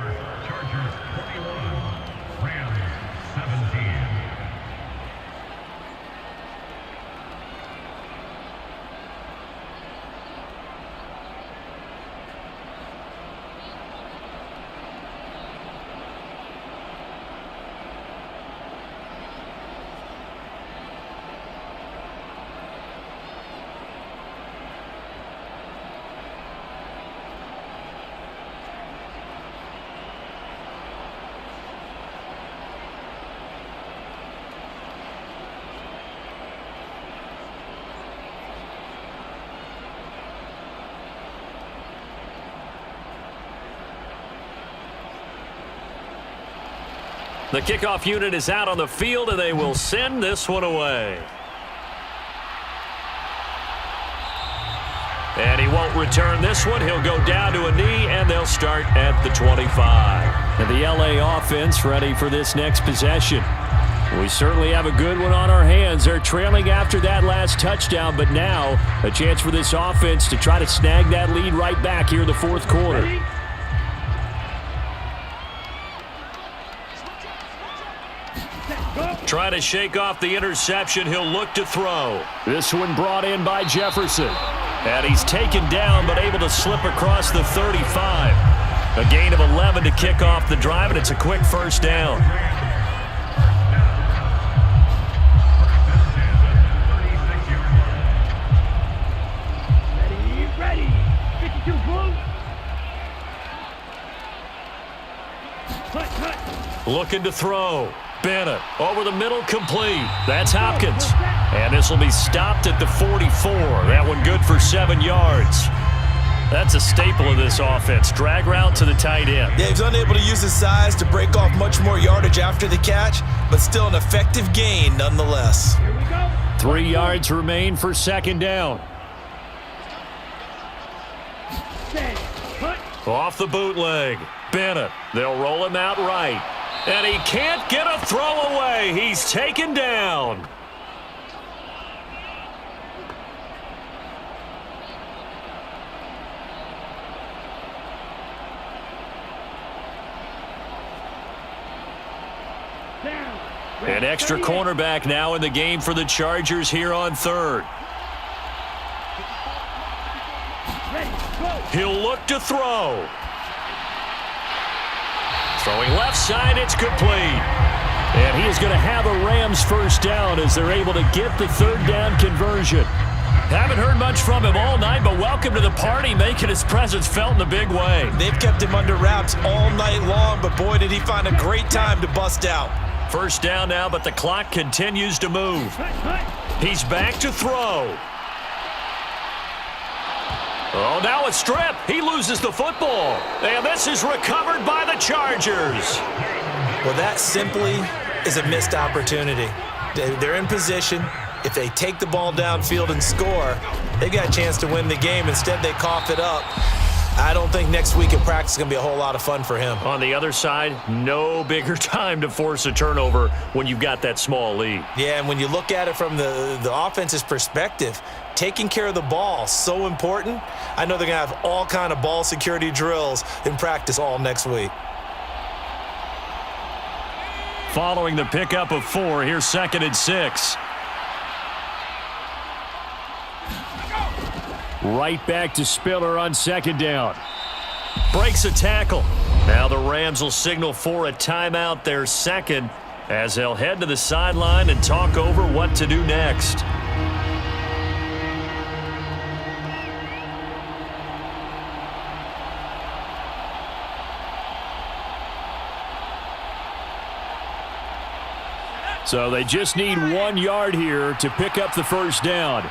The kickoff unit is out on the field, and they will send this one away. And he won't return this one. He'll go down to a knee, and they'll start at the 25. And the LA offense ready for this next possession. We certainly have a good one on our hands. They're trailing after that last touchdown, but now a chance for this offense to try to snag that lead right back here in the 4th quarter. Trying to shake off the interception. He'll look to throw. This one brought in by Jefferson. And he's taken down but able to slip across the 35. A gain of 11 to kick off the drive, and it's a quick 1st down.
Ready. 52 blue. Cut.
Looking to throw. Bennett over the middle, complete. That's Hopkins. And this will be stopped at the 44. That one good for 7 yards. That's a staple of this offense. Drag route to the tight end.
Yeah, he's unable to use his size to break off much more yardage after the catch, but still an effective gain nonetheless.
Here we go.
3 yards remain for 2nd down.
Stand. Cut.
Off the bootleg. Bennett. They'll roll him out right. And he can't get a throw away. He's taken down.
Down.
An extra cornerback now in the game for the Chargers here on 3rd.
Ready. Go.
He'll look to throw. Throwing left side, it's complete. And he is going to have a Rams 1st down as they're able to get the 3rd down conversion. Haven't heard much from him all night, but welcome to the party, making his presence felt in a big way.
They've kept him under wraps all night long, but boy, did he find a great time to bust out.
First down now, but the clock continues to move. He's back to throw. Oh, now a strip. He loses the football. And this is recovered by the Chargers.
Well, that simply is a missed opportunity. They're in position. If they take the ball downfield and score, they've got a chance to win the game. Instead, they cough it up. I don't think next week in practice is going to be a whole lot of fun for him.
On the other side, no bigger time to force a turnover when you've got that small lead.
Yeah, and when you look at it from the offense's perspective, taking care of the ball, so important. I know they're going to have all kind of ball security drills in practice all next week.
Following the pickup of 4, here's 2nd and 6. Right back to Spiller on 2nd down. Breaks a tackle. Now the Rams will signal for a timeout, their second, as they'll head to the sideline and talk over what to do next. So they just need 1 yard here to pick up the first down.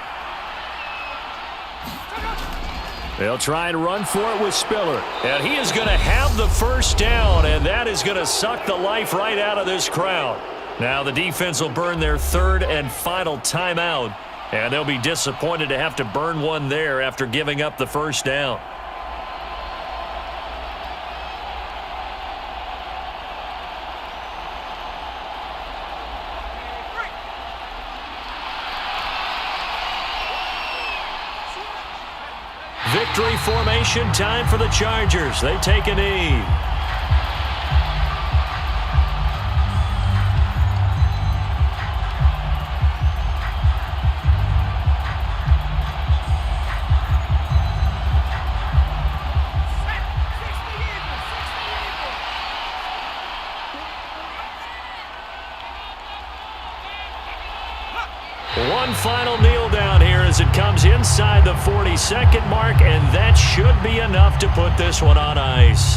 They'll try and run for it with Spiller. And he is going to have the first down, and that is going to suck the life right out of this crowd. Now the defense will burn their 3rd and final timeout, and they'll be disappointed to have to burn one there after giving up the first down. Victory formation time for the Chargers. They take a knee. One final kneel down here as it comes inside the 40-second mark, and that should be enough to put this one on ice.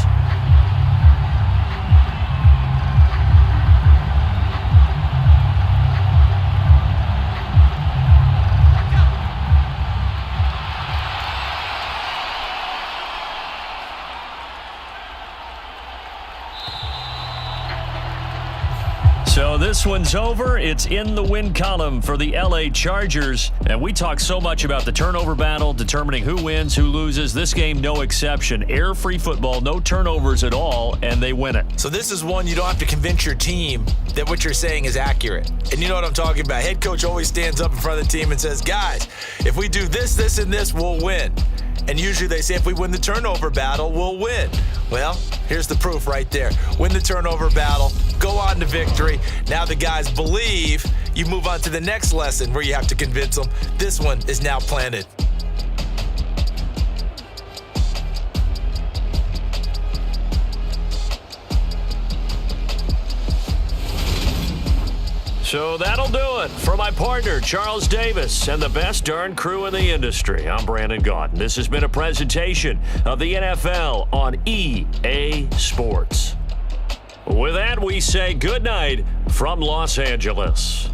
So this one's over. It's in the win column for the LA Chargers. And we talk so much about the turnover battle, determining who wins, who loses. This game, no exception. Air-free football, no turnovers at all, and they win it.
So this is one you don't have to convince your team that what you're saying is accurate. And you know what I'm talking about. Head coach always stands up in front of the team and says, guys, if we do this, this, and this, we'll win. And usually they say if we win the turnover battle, we'll win. Well, here's the proof right there. Win the turnover battle, go on to victory. Now the guys believe. You move on to the next lesson where you have to convince them. This one is now planted.
So that'll do it. For my partner, Charles Davis, and the best darn crew in the industry, I'm Brandon Gaudin. This has been a presentation of the NFL on EA Sports. With that, we say good night from Los Angeles.